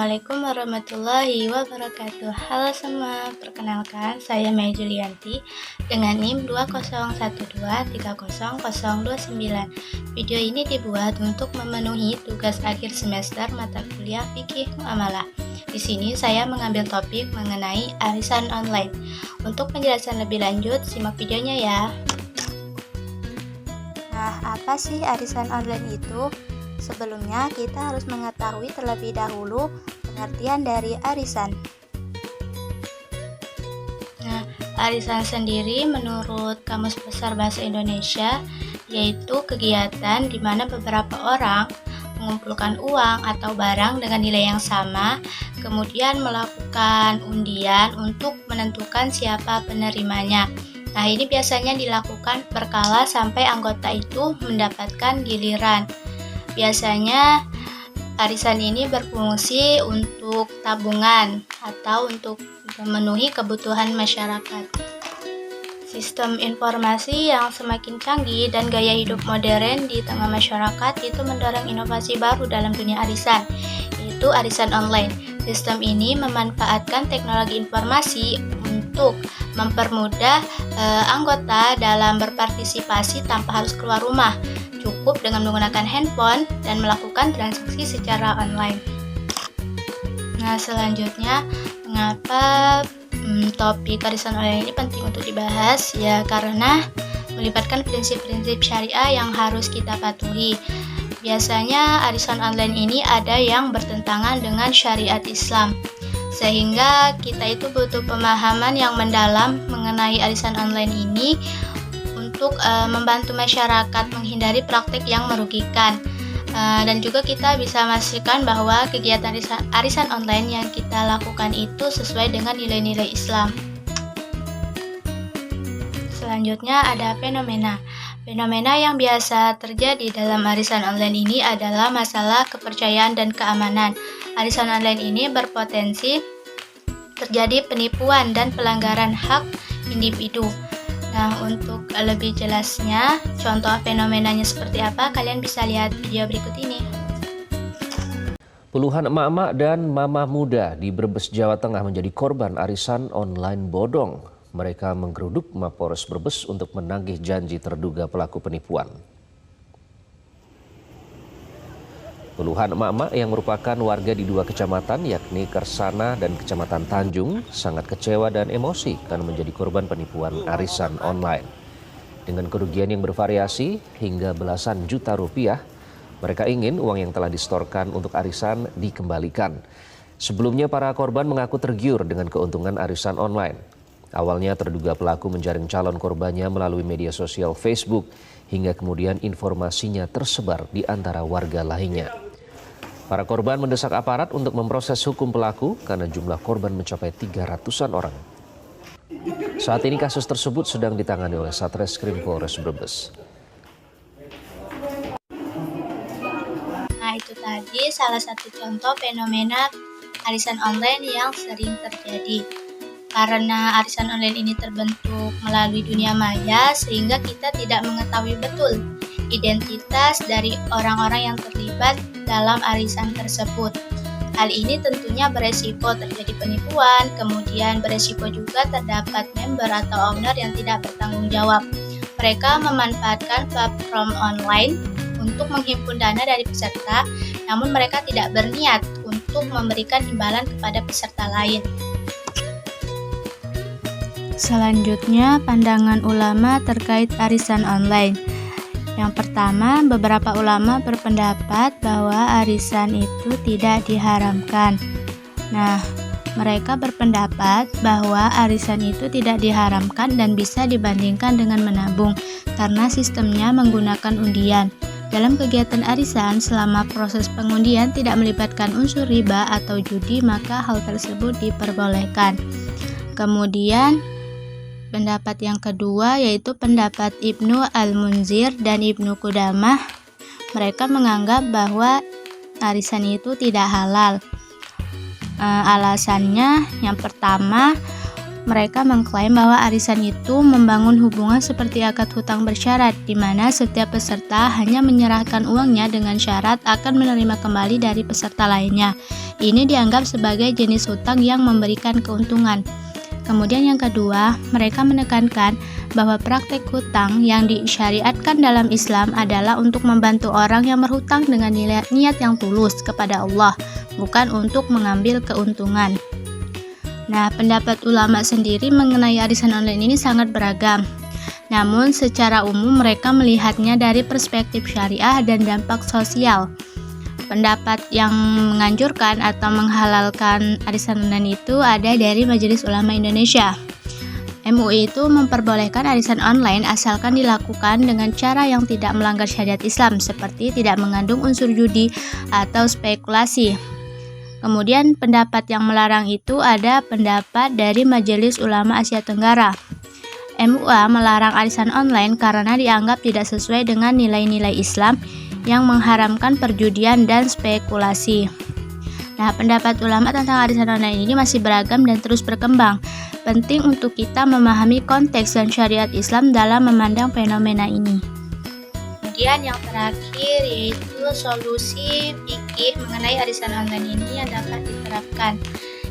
Assalamualaikum warahmatullahi wabarakatuh. Halo semua, perkenalkan saya Mei Julianti dengan NIM 2012300029. Video ini dibuat untuk memenuhi tugas akhir semester mata kuliah Fikih Muamalah. Di sini saya mengambil topik mengenai arisan online. Untuk penjelasan lebih lanjut, simak videonya ya. Nah, apa sih arisan online itu? Sebelumnya, kita harus mengetahui terlebih dahulu pengertian dari arisan. Nah, arisan sendiri menurut Kamus Besar Bahasa Indonesia yaitu kegiatan di mana beberapa orang mengumpulkan uang atau barang dengan nilai yang sama, kemudian melakukan undian untuk menentukan siapa penerimanya. Nah, ini biasanya dilakukan berkala sampai anggota itu mendapatkan giliran. Biasanya arisan ini berfungsi untuk tabungan atau untuk memenuhi kebutuhan masyarakat. Sistem informasi yang semakin canggih dan gaya hidup modern di tengah masyarakat itu mendorong inovasi baru dalam dunia arisan, yaitu arisan online. Sistem ini memanfaatkan teknologi informasi untuk mempermudah anggota dalam berpartisipasi tanpa harus keluar rumah. Cukup dengan menggunakan handphone dan melakukan transaksi secara online. Nah, selanjutnya, mengapa topik arisan online ini penting untuk dibahas? Ya, karena melibatkan prinsip-prinsip syariah yang harus kita patuhi. Biasanya arisan online ini ada yang bertentangan dengan syariat Islam, sehingga kita itu butuh pemahaman yang mendalam mengenai arisan online ini untuk membantu masyarakat menghindari praktik yang merugikan, dan juga kita bisa memastikan bahwa kegiatan arisan online yang kita lakukan itu sesuai dengan nilai-nilai Islam. Selanjutnya ada fenomena. Fenomena yang biasa terjadi dalam arisan online ini adalah masalah kepercayaan dan keamanan. Arisan online ini berpotensi terjadi penipuan dan pelanggaran hak individu. Nah, untuk lebih jelasnya, contoh fenomenanya seperti apa, kalian bisa lihat video berikut ini. Puluhan emak-emak dan mamah muda di Brebes, Jawa Tengah menjadi korban arisan online bodong. Mereka menggeruduk Mapolres Brebes untuk menagih janji terduga pelaku penipuan. Puluhan emak-emak yang merupakan warga di dua kecamatan yakni Kersana dan Kecamatan Tanjung sangat kecewa dan emosi karena menjadi korban penipuan arisan online. Dengan kerugian yang bervariasi hingga belasan juta rupiah, mereka ingin uang yang telah disetorkan untuk arisan dikembalikan. Sebelumnya para korban mengaku tergiur dengan keuntungan arisan online. Awalnya terduga pelaku menjaring calon korbannya melalui media sosial Facebook hingga kemudian informasinya tersebar di antara warga lainnya. Para korban mendesak aparat untuk memproses hukum pelaku karena jumlah korban mencapai 300-an orang. Saat ini kasus tersebut sedang ditangani oleh Satreskrim Polres Brebes. Nah, itu tadi salah satu contoh fenomena arisan online yang sering terjadi. Karena arisan online ini terbentuk melalui dunia maya, sehingga kita tidak mengetahui betul identitas dari orang-orang yang terlibat dalam arisan tersebut. Hal ini tentunya beresiko terjadi penipuan, kemudian beresiko juga terdapat member atau owner yang tidak bertanggung jawab. Mereka memanfaatkan platform online untuk menghimpun dana dari peserta, namun mereka tidak berniat untuk memberikan imbalan kepada peserta lain. Selanjutnya, pandangan ulama terkait arisan online. Yang pertama, beberapa ulama berpendapat bahwa arisan itu tidak diharamkan. Nah, mereka berpendapat bahwa arisan itu tidak diharamkan dan bisa dibandingkan dengan menabung karena sistemnya menggunakan undian. Dalam kegiatan arisan, selama proses pengundian tidak melibatkan unsur riba atau judi, maka hal tersebut diperbolehkan. Kemudian, pendapat yang kedua yaitu pendapat Ibnu Al-Munzir dan Ibnu Qudamah. Mereka menganggap bahwa arisan itu tidak halal. Alasannya yang pertama, Mereka mengklaim bahwa arisan itu membangun hubungan seperti akad hutang bersyarat, di mana setiap peserta hanya menyerahkan uangnya dengan syarat akan menerima kembali dari peserta lainnya. Ini dianggap sebagai jenis hutang yang memberikan keuntungan. Kemudian yang kedua, mereka menekankan bahwa praktek hutang yang disyariatkan dalam Islam adalah untuk membantu orang yang berhutang dengan niat yang tulus kepada Allah, bukan untuk mengambil keuntungan. Nah, pendapat ulama sendiri mengenai arisan online ini sangat beragam. Namun, secara umum mereka melihatnya dari perspektif syariah dan dampak sosial. Pendapat yang menganjurkan atau menghalalkan arisan online itu ada dari Majelis Ulama Indonesia. MUI itu memperbolehkan arisan online asalkan dilakukan dengan cara yang tidak melanggar syariat Islam, seperti tidak mengandung unsur judi atau spekulasi. Kemudian pendapat yang melarang itu ada pendapat dari Majelis Ulama Asia Tenggara. MUA melarang arisan online karena dianggap tidak sesuai dengan nilai-nilai Islam yang mengharamkan perjudian dan spekulasi. Nah, pendapat ulama tentang arisan online ini masih beragam dan terus berkembang. Penting untuk kita memahami konteks dan syariat Islam dalam memandang fenomena ini. Kemudian yang terakhir yaitu solusi fikih mengenai arisan online ini yang dapat diterapkan.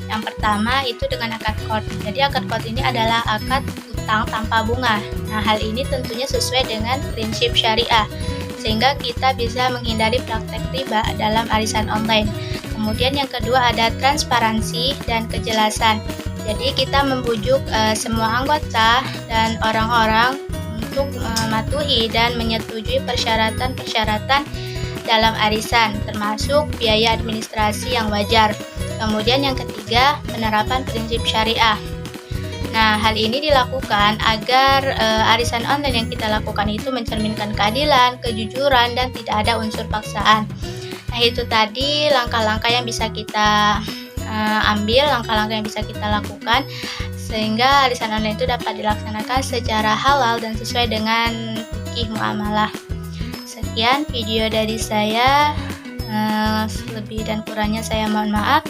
Yang pertama itu dengan akad qard. Jadi akad qard ini adalah akad hutang tanpa bunga. Nah, hal ini tentunya sesuai dengan prinsip syariah, sehingga kita bisa menghindari praktek riba dalam arisan online. Kemudian yang kedua ada transparansi dan kejelasan. Jadi kita membujuk semua anggota dan orang-orang untuk mematuhi dan menyetujui persyaratan-persyaratan dalam arisan, termasuk biaya administrasi yang wajar. Kemudian yang ketiga, penerapan prinsip syariah. Nah, hal ini dilakukan agar arisan online yang kita lakukan itu mencerminkan keadilan, kejujuran, dan tidak ada unsur paksaan. Nah, itu tadi langkah-langkah yang bisa kita ambil, langkah-langkah yang bisa kita lakukan sehingga arisan online itu dapat dilaksanakan secara halal dan sesuai dengan fikih muamalah. Sekian video dari saya, lebih dan kurangnya saya mohon maaf.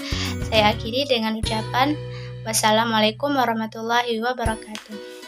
Saya akhiri dengan ucapan wassalamualaikum warahmatullahi wabarakatuh.